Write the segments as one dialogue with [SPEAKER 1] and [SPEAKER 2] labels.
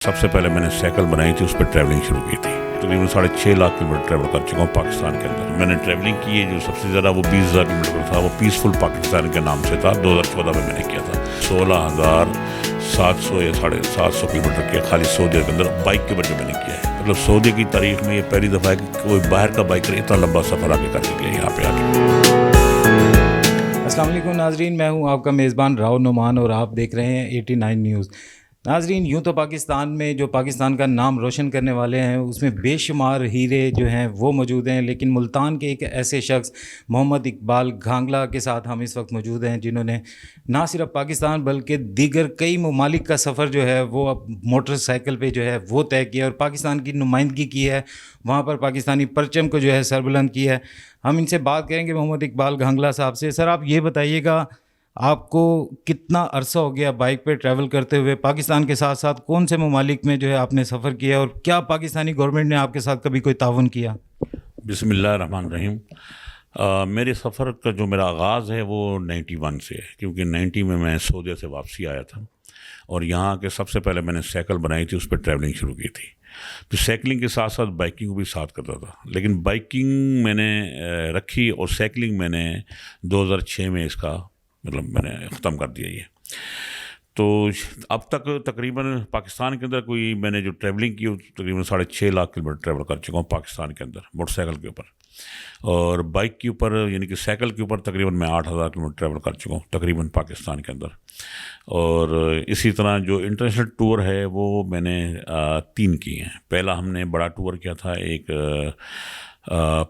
[SPEAKER 1] سب سے پہلے میں نے سائیکل بنائی تھی، اس پہ ٹریولنگ شروع کی تھی۔ تقریباً 6.5 لاکھ کلومیٹر ٹریول کر چکا ہوں پاکستان کے اندر۔ میں نے ٹریولنگ کی ہے جو سب سے زیادہ وہ 20,000 کلومیٹر تھا، وہ پیسفل پاکستان کے نام سے تھا، 2014 میں نے کیا تھا۔ 16,700 یا 750 کلومیٹر کیا خالی سعودیہ کے اندر بائک کے اوپر جو میں نے کیا ہے۔ مطلب سعودیہ کی تاریخ میں یہ پہلی دفعہ ہے کہ کوئی باہر کا بائکر اتنا لمبا سفر آگے کر کے گیا یہاں پہ آگے۔
[SPEAKER 2] السلام علیکم ناظرین، میں ہوں آپ کا میزبان راؤ نعمان اور آپ دیکھ رہے ہیں 89 نیوز۔ ناظرین، یوں تو پاکستان میں جو پاکستان کا نام روشن کرنے والے ہیں اس میں بے شمار ہیرے جو ہیں وہ موجود ہیں، لیکن ملتان کے ایک ایسے شخص محمد اقبال گھانگلا کے ساتھ ہم اس وقت موجود ہیں، جنہوں نے نہ صرف پاکستان بلکہ دیگر کئی ممالک کا سفر جو ہے وہ اب موٹر سائیکل پہ جو ہے وہ طے کیا اور پاکستان کی نمائندگی کی ہے، وہاں پر پاکستانی پرچم کو جو ہے سربلند کی ہے۔ ہم ان سے بات کریں گے محمد اقبال گھانگلا صاحب سے۔ سر، آپ یہ بتائیے گا، آپ کو کتنا عرصہ ہو گیا بائک پہ ٹریول کرتے ہوئے؟ پاکستان کے ساتھ ساتھ کون سے ممالک میں جو ہے آپ نے سفر کیا، اور کیا پاکستانی گورنمنٹ نے آپ کے ساتھ کبھی کوئی تعاون کیا؟
[SPEAKER 1] بسم اللہ الرحمن الرحیم۔ میرے سفر کا جو میرا آغاز ہے وہ 91 سے ہے، کیونکہ 90 میں سعودیہ سے واپسی آیا تھا اور یہاں کے سب سے پہلے میں نے سائیکل بنائی تھی، اس پہ ٹریولنگ شروع کی تھی۔ تو سائیکلنگ کے ساتھ ساتھ بائکنگ بھی ساتھ کرتا تھا، لیکن بائکنگ میں نے رکھی اور سائیکلنگ میں نے 2006 میں اس کا میں نے ختم کر دیا یہ۔ تو اب تک تقریباً پاکستان کے اندر کوئی میں نے جو ٹریولنگ کی تقریباً 6.5 لاکھ کلومیٹر ٹریول کر چکا ہوں پاکستان کے اندر موٹر سائیکل کے اوپر، اور بائک کے اوپر یعنی کہ سائیکل کے اوپر تقریباً میں 8,000 کلومیٹر ٹریول کر چکا ہوں تقریباً پاکستان کے اندر۔ اور اسی طرح جو انٹرنیشنل ٹور ہے وہ میں نے 3 کی ہیں۔ پہلا ہم نے بڑا ٹور کیا تھا، ایک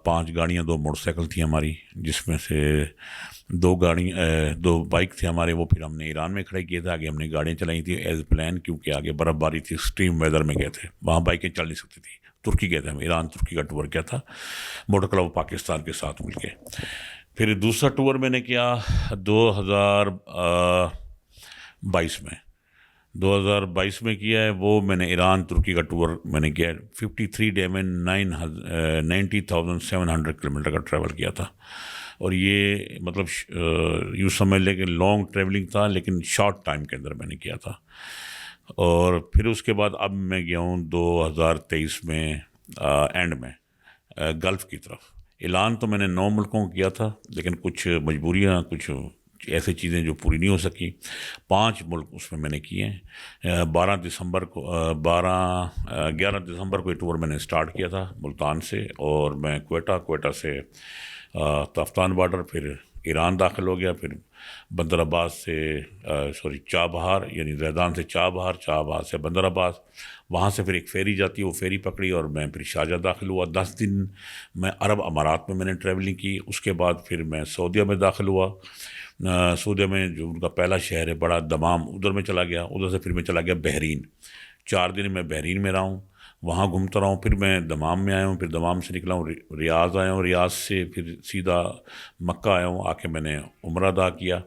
[SPEAKER 1] 5 گاڑیاں 2 موٹر سائیکل تھیں ہماری، جس میں سے 2 بائک تھے ہمارے، وہ پھر ہم نے ایران میں کھڑے کیے تھے۔ آگے ہم نے گاڑیاں چلائی تھیں ایز پلان، کیونکہ آگے برف باری تھی، ایکسٹریم ویدر میں گئے تھے، وہاں بائکیں چل نہیں سکتی تھی۔ ترکی گئے تھے ہم، ایران ترکی کا ٹور کیا تھا موٹر کلب پاکستان کے ساتھ مل کے۔ پھر دوسرا ٹور میں نے کیا 2022 میں کیا ہے، وہ میں نے ایران ترکی کا ٹور میں نے کیا 53 ڈے میں 90,700 کلومیٹر کا ٹریول کیا تھا۔ اور یہ مطلب یوں سمجھ لیں کہ لانگ ٹریولنگ تھا، لیکن شارٹ ٹائم کے اندر میں نے کیا تھا۔ اور پھر اس کے بعد اب میں گیا ہوں 2023 میں اینڈ میں گلف کی طرف۔ اعلان تو میں نے 9 ملکوں کو کیا تھا، لیکن کچھ مجبوریاں، کچھ ایسی چیزیں جو پوری نہیں ہو سکی، 5 ملک اس میں نے کیے ہیں۔ 11 دسمبر کو یہ ٹور میں نے اسٹارٹ کیا تھا ملتان سے، اور میں کوئٹہ سے تفتان بارڈر، پھر ایران داخل ہو گیا، پھر بندر عباس سے چابہار، یعنی زیدان سے چابہار سے بندر عباس، وہاں سے پھر ایک فیری جاتی ہے، وہ فیری پکڑی اور میں پھر شارجہ داخل ہوا۔ 10 دن میں عرب امارات میں نے ٹریولنگ کی۔ اس کے بعد پھر میں سعودیہ میں داخل ہوا۔ سعودیہ میں جو ان کا پہلا شہر ہے بڑا دمام، ادھر میں چلا گیا۔ ادھر سے پھر میں چلا گیا بحرین، 4 دن میں بحرین میں رہا ہوں، وہاں گھومتا رہا ہوں۔ پھر میں دمام میں آیا ہوں، پھر دمام سے نکلا ہوں ریاض آیا ہوں، ریاض سے پھر سیدھا مکہ آیا ہوں، آ کے میں نے عمرہ ادا کیا۔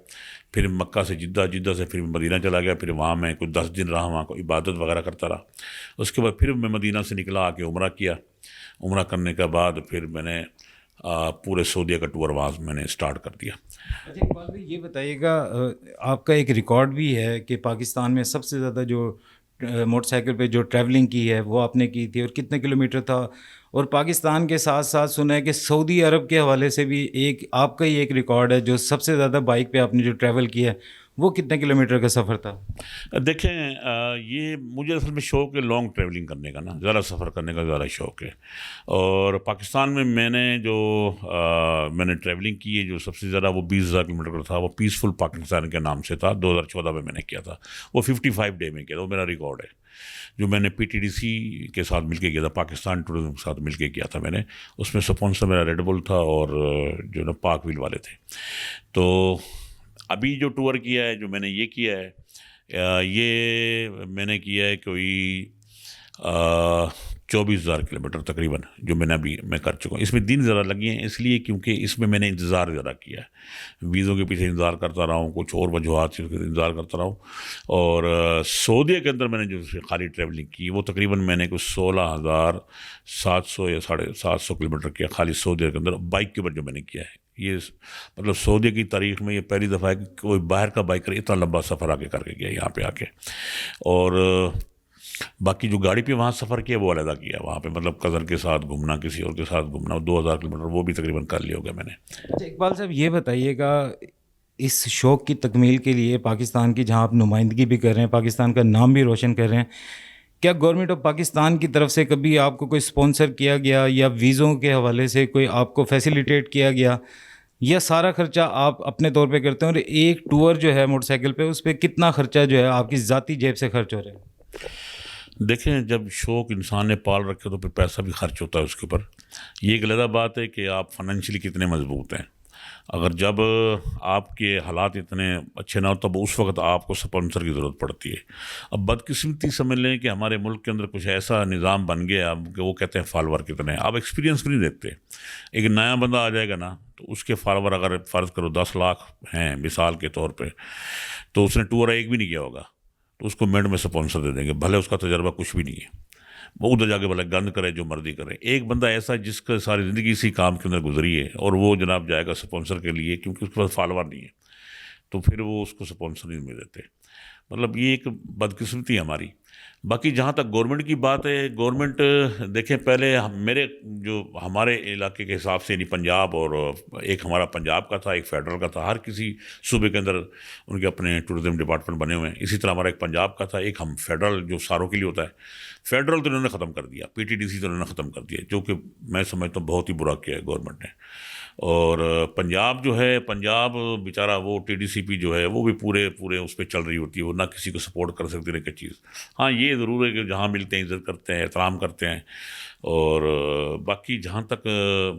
[SPEAKER 1] پھر مکہ سے جدہ سے پھر مدینہ چلا گیا، پھر وہاں میں کچھ 10 دن رہا، وہاں کو عبادت وغیرہ کرتا رہا۔ اس کے بعد پھر میں مدینہ سے نکلا، آ کے عمرہ کیا۔ عمرہ کرنے کے بعد پھر میں نے پورے سعودیہ کا ٹور آواز میں نے اسٹارٹ کر دیا۔
[SPEAKER 2] اچھا اقبال بھائی، یہ بتائیے گا، آپ کا ایک ریکارڈ بھی ہے کہ پاکستان میں سب سے زیادہ جو موٹر سائیکل پہ جو ٹریولنگ کی ہے وہ آپ نے کی تھی، اور کتنے کلومیٹر تھا؟ اور پاکستان کے ساتھ ساتھ سنا ہے کہ سعودی عرب کے حوالے سے بھی ایک آپ کا ہی ایک ریکارڈ ہے، جو سب سے زیادہ بائک پہ آپ نے جو ٹریول کیا ہے وہ کتنے کلومیٹر کا سفر تھا؟
[SPEAKER 1] دیکھیں، یہ مجھے اصل میں شوق ہے لانگ ٹریولنگ کرنے کا، نا زیادہ سفر کرنے کا زیادہ شوق ہے۔ اور پاکستان میں میں نے ٹریولنگ کی ہے جو سب سے زیادہ وہ 20,000 کلومیٹر کا تھا، وہ پیسفل پاکستان کے نام سے تھا، 2014 میں نے کیا تھا، وہ 55 ڈے میں کیا تھا، وہ میرا ریکارڈ ہے، جو میں نے PTDC کے ساتھ مل کے کیا تھا، پاکستان ٹورزم کے ساتھ مل کے کیا تھا میں نے۔ اس میں سپانسر میرا ریڈ بل تھا اور جو نا پاک ویل والے تھے۔ تو ابھی جو ٹور کیا ہے، جو میں نے یہ کیا ہے، یہ میں نے کیا ہے کوئی 24,000 کلومیٹر تقریباً، جو میں کر چکا ہوں۔ اس میں دن ذرا لگے ہیں، اس لیے کیونکہ اس میں نے انتظار ذرا کیا ہے، ویزوں کے پیچھے انتظار کرتا رہا ہوں، کچھ اور وجوہات سے انتظار کرتا رہا ہوں۔ اور سعودیہ کے اندر میں نے جو خالی ٹریولنگ کی وہ تقریباً میں نے کچھ 16,700 یا 750 کلومیٹر کیا خالی سعودیہ کے اندر بائک کے اوپر جو میں نے کیا ہے۔ یہ مطلب سعودیہ کی تاریخ میں یہ پہلی دفعہ ہے کہ کوئی باہر کا بائکر اتنا لمبا سفر آگے کر کے گیا یہاں پہ آ کے۔ اور باقی جو گاڑی پہ وہاں سفر کیا وہ علیحدہ کیا وہاں پہ، مطلب کزن کے ساتھ گھومنا، کسی اور کے ساتھ گھومنا، 2,000 کلومیٹر وہ بھی تقریباً کر لیا ہوگا میں نے۔
[SPEAKER 2] اچھا اقبال صاحب یہ بتائیے گا، اس شوق کی تکمیل کے لیے پاکستان کی جہاں آپ نمائندگی بھی کر رہے ہیں، پاکستان کا نام بھی روشن کر رہے ہیں، کیا گورنمنٹ آف پاکستان کی طرف سے کبھی آپ کو کوئی اسپانسر کیا گیا یا ویزوں کے حوالے سے کوئی آپ کو فیسیلیٹیٹ کیا گیا، یا سارا خرچہ آپ اپنے طور پہ کرتے ہیں؟ اور ایک ٹور جو ہے موٹر سائیکل پہ، اس پہ کتنا خرچہ جو ہے آپ کی ذاتی جیب سے خرچ ہو رہا ہے؟
[SPEAKER 1] دیکھیں، جب شوق انسان نے پال رکھے تو پھر پیسہ بھی خرچ ہوتا ہے اس کے اوپر۔ یہ ایک علیحدہ بات ہے کہ آپ فائنینشلی کتنے مضبوط ہیں۔ اگر جب آپ کے حالات اتنے اچھے نہ ہو تب اس وقت آپ کو سپانسر کی ضرورت پڑتی ہے۔ اب بدقسمتی سمجھ لیں کہ ہمارے ملک کے اندر کچھ ایسا نظام بن گیا اب کہ وہ کہتے ہیں فالوور کتنے ہیں، آپ ایکسپیرینس بھی نہیں دیکھتے۔ ایک نیا بندہ آ جائے گا نا تو اس کے فالوور اگر فرض کرو 10 لاکھ ہیں مثال کے طور پہ، تو اس نے ٹور ایک بھی نہیں کیا ہوگا تو اس کو منٹ میں سپانسر دے دیں گے، بھلے اس کا تجربہ کچھ بھی نہیں ہے، وہ ادھر جا کے بھلے گند کرے جو مرضی کرے۔ ایک بندہ ایسا جس کا ساری زندگی اسی کام کے اندر گزری ہے اور وہ جناب جائے گا سپانسر کے لیے کیونکہ اس کے پاس فالوور نہیں ہے، تو پھر وہ اس کو سپانسر نہیں مل دیتے۔ مطلب یہ ایک بدقسمتی ہے ہماری۔ باقی جہاں تک گورنمنٹ کی بات ہے، گورنمنٹ دیکھیں پہلے میرے جو ہمارے علاقے کے حساب سے، یعنی پنجاب، اور ایک ہمارا پنجاب کا تھا، ایک فیڈرل کا تھا، ہر کسی صوبے کے اندر ان کے اپنے ٹورزم ڈپارٹمنٹ بنے ہوئے ہیں۔ اسی طرح ہمارا ایک پنجاب کا تھا، ایک ہم فیڈرل جو ساروں کے لیے ہوتا ہے، فیڈرل تو انہوں نے ختم کر دیا، پی ٹی ڈی سی تو انہوں نے ختم کر دیا، جو کہ میں سمجھتا ہوں بہت ہی برا کیا ہے گورنمنٹ نے۔ اور پنجاب جو ہے، پنجاب بیچارہ وہ ٹی ڈی سی پی جو ہے وہ بھی پورے اس پہ چل رہی ہوتی ہے، وہ نہ کسی کو سپورٹ کر سکتی نہ کوئی چیز۔ ہاں یہ ضرور ہے کہ جہاں ملتے ہیں عزت کرتے ہیں، احترام کرتے ہیں، اور باقی جہاں تک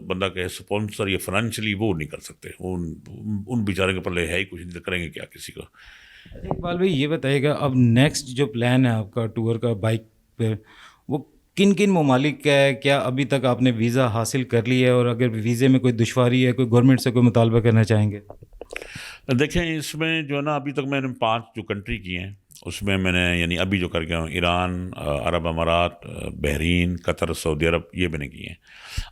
[SPEAKER 1] بندہ کہے سپانسر یا فائنینشلی وہ نہیں کر سکتے، ان بیچارے کے پلے ہے ہی کچھ نہیں، تو کریں گے کیا کسی کو۔
[SPEAKER 2] اچھا اقبال بھائی یہ بتائیے گا، اب نیکسٹ جو پلان ہے آپ کا ٹور کا بائک پہ، وہ کن کن ممالک کا ہے؟ کیا ابھی تک آپ نے ویزا حاصل کر لی ہے؟ اور اگر ویزے میں کوئی دشواری ہے، کوئی گورنمنٹ سے کوئی مطالبہ کرنا چاہیں گے؟
[SPEAKER 1] دیکھیں اس میں جو ہے نا، ابھی تک میں نے 5 جو کنٹری کی ہیں اس میں نے یعنی ابھی جو کر گیا ہوں، ایران، عرب امارات، بحرین، قطر، سعودی عرب، یہ میں نے کی ہیں۔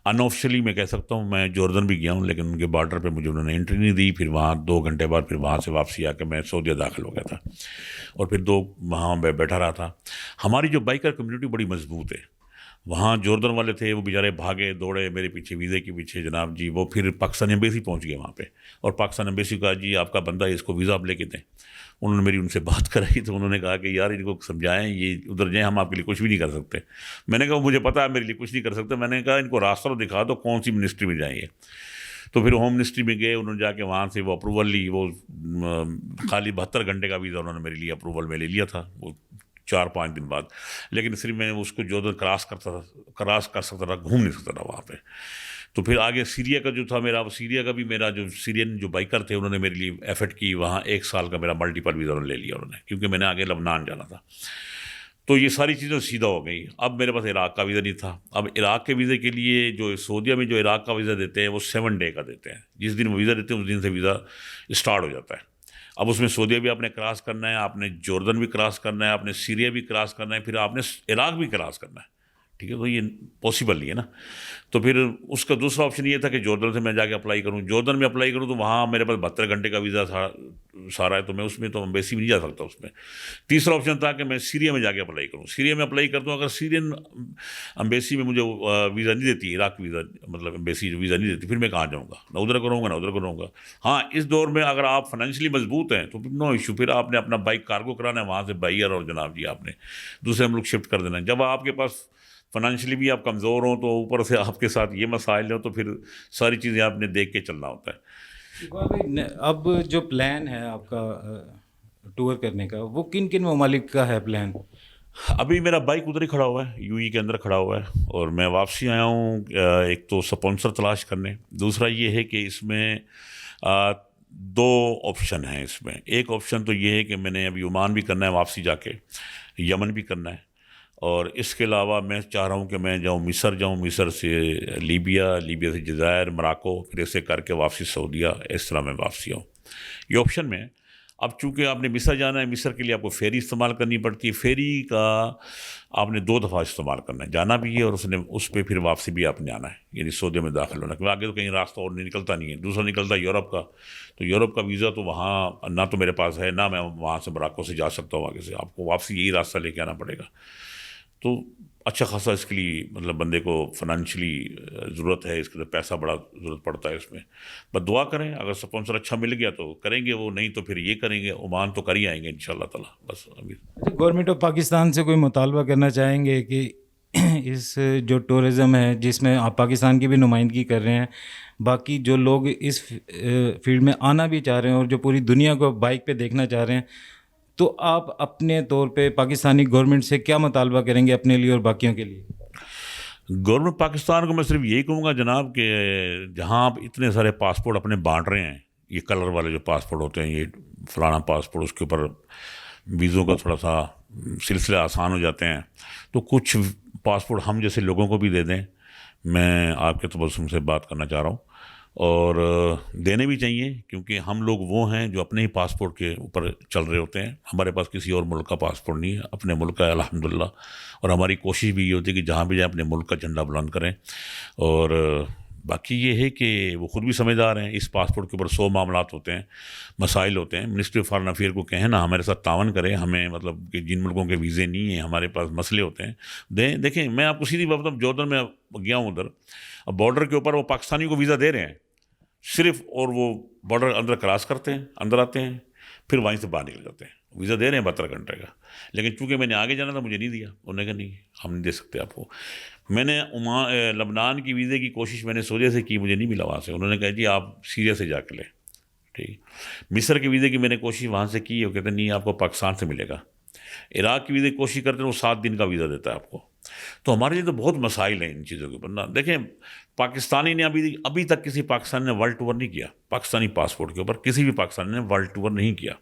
[SPEAKER 1] ان آفیشلی میں کہہ سکتا ہوں میں جوردن بھی گیا ہوں، لیکن ان کے بارڈر پہ مجھے انہوں نے انٹری نہیں دی، پھر وہاں 2 گھنٹے بعد پھر وہاں سے واپسی آ کے میں سعودیہ داخل ہو گیا تھا، اور پھر 2 وہاں بیٹھا رہا تھا۔ ہماری جو بائکر کمیونٹی بڑی مضبوط ہے۔ وہاں جوردن والے تھے، وہ بیچارے بھاگے دوڑے میرے پیچھے، ویزے کے پیچھے جناب جی، وہ پھر پاکستان ایمبیسی پہنچ گئے وہاں پہ، اور پاکستان ایمبیسی کو کہا جی آپ کا بندہ ہے، اس کو ویزا آپ لے کے دیں۔ انہوں نے میری ان سے بات کرائی تو انہوں نے کہا کہ یار ان کو سمجھائیں، یہ ادھر جائیں، ہم آپ کے لیے کچھ بھی نہیں کر سکتے۔ میں نے کہا مجھے پتا ہے میرے لیے کچھ نہیں کر سکتے، میں نے کہا ان کو راستہ تو دکھا دو کون سی منسٹری میں جائیں گے۔ تو پھر ہوم منسٹری میں گئے، انہوں نے جا کے وہاں سے وہ اپروول لی، وہ خالی 72 گھنٹے کا ویزا انہوں نے میرے لیے اپروول میں لے لیا تھا، وہ 4-5 دن بعد، لیکن صرف میں اس کو جو کراس کر سکتا تھا، گھوم نہیں سکتا تھا وہاں پہ۔ تو پھر آگے سیریا کا جو تھا میرا، سیریا کا بھی میرا جو سیرین جو بائکر تھے انہوں نے میرے لیے ایفرٹ کی، وہاں 1 سال کا میرا ملٹیپل ویزا انہوں نے لے لیا انہوں نے، کیونکہ میں نے آگے لبنان جانا تھا۔ تو یہ ساری چیزیں سیدھا ہو گئی۔ اب میرے پاس عراق کا ویزا نہیں تھا۔ اب عراق کے ویزے کے لیے جو سعودیہ میں جو عراق کا ویزا دیتے ہیں وہ 7 ڈے کا دیتے ہیں، جس دن وہ ویزا دیتے ہیں اس دن سے ویزا اسٹارٹ ہو جاتا ہے۔ اب اس میں سعودیہ بھی آپ نے کراس کرنا ہے، آپ نے جوردن بھی کراس کرنا ہے، آپ نے سیریا بھی کراس کرنا ہے، پھر آپ نے عراق بھی کراس کرنا ہے، ٹھیک ہے؟ تو یہ پاسبل نہیں ہے نا۔ تو پھر اس کا دوسرا آپشن یہ تھا کہ جوردن سے میں جا کے اپلائی کروں، جوردن میں اپلائی کروں تو وہاں میرے پاس 72 گھنٹے کا ویزا سارا ہے، تو میں اس میں تو امبیسی میں نہیں جا سکتا اس میں۔ تیسرا آپشن تھا کہ میں سیریا میں جا کے اپلائی کروں، سیریا میں اپلائی کرتا ہوں، اگر سیرین امبیسی میں مجھے ویزا نہیں دیتی، عراق ویزا مطلب امبیسی جو ویزا نہیں دیتی، پھر میں کہاں جاؤں گا؟ نہ ادھر کروں گا نہ ادھر کروں گا۔ ہاں اس دور میں اگر آپ فائنینشلی مضبوط ہیں تو نو ایشو، پھر آپ نے اپنا بائک کارگو کرانا ہے، وہاں سے بائیر اور جناب جی آپ نے دوسرے ملک شفٹ کر دینا ہے۔ جب آپ کے پاس فائنینشلی بھی آپ کمزور ہوں تو اوپر سے آپ کے ساتھ یہ مسائل ہوں تو پھر ساری چیزیں آپ نے دیکھ کے چلنا ہوتا ہے۔
[SPEAKER 2] اقبال بھائی اب جو پلان ہے آپ کا ٹور کرنے کا، وہ کن کن ممالک کا ہے پلان؟
[SPEAKER 1] ابھی میرا بائک ادھر ہی کھڑا ہوا ہے، یو ای کے اندر کھڑا ہوا ہے، اور میں واپسی آیا ہوں ایک تو سپانسر تلاش کرنے، دوسرا یہ ہے کہ اس میں 2 آپشن ہیں اس میں۔ ایک آپشن تو یہ ہے کہ میں نے ابھی عمان بھی کرنا ہے واپسی جا کے، یمن بھی کرنا ہے، اور اس کے علاوہ میں چاہ رہا ہوں کہ میں مصر جاؤں، مصر سے لیبیا، لیبیا سے جزائر، مراکو، پھر ایسے کر کے واپسی سعودیہ، اس طرح میں واپسی آؤں۔ یہ آپشن میں اب چونکہ آپ نے مصر جانا ہے، مصر کے لیے آپ کو فیری استعمال کرنی پڑتی ہے، فیری کا آپ نے 2 دفعہ استعمال کرنا ہے، جانا بھی ہے اور اس پہ پھر واپسی بھی آپ نے آنا ہے، یعنی سعودیہ میں داخل ہونا، کیونکہ آگے تو کہیں راستہ اور نہیں نکلتا نہیں ہے۔ دوسرا نکلتا ہے یورپ کا، تو یورپ کا ویزا تو وہاں نہ تو میرے پاس ہے، نہ میں وہاں سے مراکو سے جا سکتا ہوں، آگے سے آپ کو واپسی یہی راستہ لے کے آنا پڑے گا۔ تو اچھا خاصا اس کے لیے مطلب بندے کو فنانشلی ضرورت ہے، اس کے لیے پیسہ بڑا ضرورت پڑتا ہے اس میں. بس دعا کریں، اگر سپانسر اچھا مل گیا تو کریں گے وہ، نہیں تو پھر یہ کریں گے. عمان تو کر ہی آئیں گے انشاءاللہ تعالیٰ. بس ابھی
[SPEAKER 2] گورنمنٹ آف پاکستان سے کوئی مطالبہ کرنا چاہیں گے کہ اس جو ٹورزم ہے جس میں آپ پاکستان کی بھی نمائندگی کر رہے ہیں، باقی جو لوگ اس فیلڈ میں آنا بھی چاہ رہے ہیں اور جو پوری دنیا کو بائک پہ دیکھنا چاہ رہے ہیں، تو آپ اپنے طور پہ پاکستانی گورنمنٹ سے کیا مطالبہ کریں گے اپنے لیے اور باقیوں کے لیے؟
[SPEAKER 1] گورنمنٹ پاکستان کو میں صرف یہی کہوں گا جناب کہ جہاں آپ اتنے سارے پاسپورٹ اپنے بانٹ رہے ہیں، یہ کلر والے جو پاسپورٹ ہوتے ہیں، یہ فلانا پاسپورٹ، اس کے اوپر ویزوں کا تھوڑا سا سلسلے آسان ہو جاتے ہیں، تو کچھ پاسپورٹ ہم جیسے لوگوں کو بھی دے دیں. میں آپ کے تبسم سے بات کرنا چاہ رہا ہوں، اور دینے بھی چاہیے، کیونکہ ہم لوگ وہ ہیں جو اپنے ہی پاسپورٹ کے اوپر چل رہے ہوتے ہیں. ہمارے پاس کسی اور ملک کا پاسپورٹ نہیں ہے، اپنے ملک کا ہے الحمدللہ. اور ہماری کوشش بھی یہ ہوتی ہے کہ جہاں بھی جائیں اپنے ملک کا جھنڈا بلند کریں. اور باقی یہ ہے کہ وہ خود بھی سمجھدار ہیں، اس پاسپورٹ کے اوپر 100 معاملات ہوتے ہیں، مسائل ہوتے ہیں. منسٹری آف فارن افیئر کو کہیں نا ہمارے ساتھ تعاون کریں، ہمیں مطلب کہ جن ملکوں کے ویزے نہیں ہیں، ہمارے پاس مسئلے ہوتے ہیں، دیں. دیکھیں میں آپ کو سیدھی بات بتاؤں، جوردن میں گیا ہوں ادھر، اب بارڈر کے اوپر وہ پاکستانی کو ویزا دے رہے ہیں صرف، اور وہ بارڈر اندر کراس کرتے ہیں، اندر آتے ہیں، پھر وہیں سے باہر نکل جاتے ہیں. ویزا دے رہے ہیں 72 گھنٹے کا، لیکن چونکہ میں نے آگے جانا تھا مجھے نہیں دیا. انہوں نے کہا نہیں ہم نہیں دے سکتے آپ کو. میں نے لبنان کی ویزے کی کوشش میں نے سوریا سے کی، مجھے نہیں ملا وہاں سے. انہوں نے کہا جی آپ سیریا سے جا کے لیں. ٹھیک. مصر کے ویزے کی میں نے کوشش وہاں سے کی، وہ کہتے ہیں نہیں آپ کو پاکستان سے ملے گا. عراق کی ویزے کی کوشش کرتے ہیں، وہ 7 دن کا ویزا دیتا ہے آپ کو. تو ہمارے لیے تو بہت مسائل ہیں ان چیزوں کے اوپر نا. دیکھیں پاکستانی نے ابھی تک کسی پاکستانی نے ورلڈ ٹور نہیں کیا پاکستانی پاسپورٹ کے اوپر، کسی بھی پاکستانی نے ورلڈ ٹور نہیں کیا.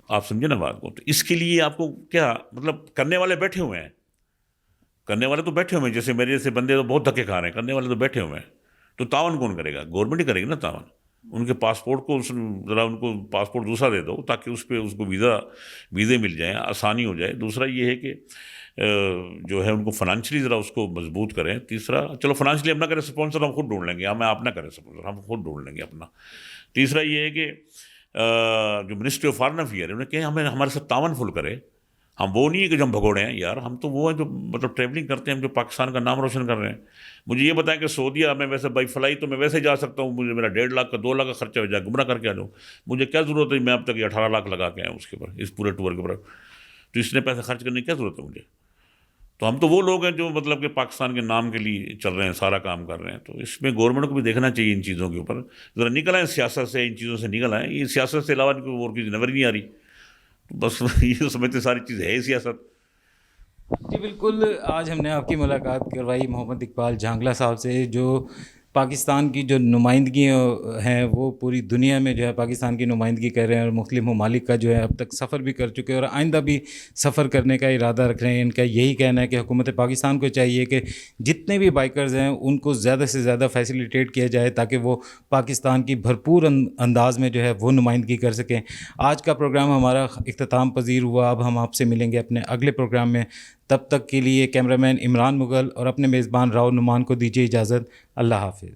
[SPEAKER 1] آپ سمجھے نا بات کو. تو اس کے لیے آپ کو کیا مطلب، کرنے والے بیٹھے ہوئے ہیں، کرنے والے تو بیٹھے ہوئے ہیں. جیسے میرے جیسے بندے تو بہت دھکے کھا رہے ہیں، کرنے والے تو بیٹھے ہوئے ہیں. تو تعاون کون کرے گا؟ گورنمنٹ ہی کرے گی نا تعاون. ان کے پاسپورٹ کو ذرا ان کو پاسپورٹ دوسرا دے دو تاکہ اس پہ اس کو ویزے مل جائیں، آسانی ہو جائے. دوسرا یہ ہے کہ جو ہے ان کو فنانشلی ذرا اس کو مضبوط کریں. تیسرا چلو فنانشلی ہم نہ کریں سپانسر، ہم خود ڈھونڈ لیں گے، ہمیں آپ نہ کریں سپانسر، ہم خود ڈھونڈ لیں گے اپنا. تیسرا یہ ہے کہ جو منسٹری آف فارن افیئر ہے انہوں نے کہا ہمیں ہمارے ساتھ تعاون فل کرے. ہم وہ نہیں ہے کہ جو ہم بھگوڑے ہیں یار، ہم تو وہ ہیں جو مطلب ٹریولنگ کرتے ہیں، ہم جو پاکستان کا نام روشن کر رہے ہیں. مجھے یہ بتائیں کہ سعودیہ میں ویسے بائی فلائی تو میں ویسے جا سکتا ہوں، مجھے میرا 1.5 لاکھ کا 2 لاکھ کا خرچہ ہو جائے، گمراہ کر کے آ جاؤں. مجھے کیا ضرورت ہے میں اب تک یہ 18 لاکھ لگا کے آیا اس کے اوپر، اس پورے ٹور کے اوپر. تو اس نے پیسے خرچ کرنے کی کیا ضرورت ہے مجھے؟ تو ہم تو وہ لوگ ہیں جو مطلب کہ پاکستان کے نام کے لیے چل رہے ہیں، سارا کام کر رہے ہیں. تو اس میں گورنمنٹ کو بھی دیکھنا چاہیے ان چیزوں کے اوپر. ذرا نکل آئیں سیاست سے، ان چیزوں سے نکل آئیں. یہ سیاست سے علاوہ کوئی اور چیز نظر نہیں آ رہی. بس یہ سمجھتے ساری چیز ہے سیاست.
[SPEAKER 2] جی بالکل. آج ہم نے آپ کی ملاقات کروائی محمد اقبال جھانگلا صاحب سے، جو پاکستان کی جو نمائندگی ہیں وہ پوری دنیا میں جو ہے پاکستان کی نمائندگی کر رہے ہیں، اور مختلف ممالک کا جو ہے اب تک سفر بھی کر چکے ہیں اور آئندہ بھی سفر کرنے کا ارادہ رکھ رہے ہیں. ان کا یہی کہنا ہے کہ حکومت پاکستان کو چاہیے کہ جتنے بھی بائکرز ہیں ان کو زیادہ سے زیادہ فیسیلیٹیٹ کیا جائے تاکہ وہ پاکستان کی بھرپور انداز میں جو ہے وہ نمائندگی کر سکیں. آج کا پروگرام ہمارا اختتام پذیر ہوا. اب ہم آپ سے ملیں گے اپنے اگلے پروگرام میں. تب تک کے لیے کیمرہ مین عمران مغل اور اپنے میزبان راؤ نعمان کو دیجیے اجازت. اللہ حافظ.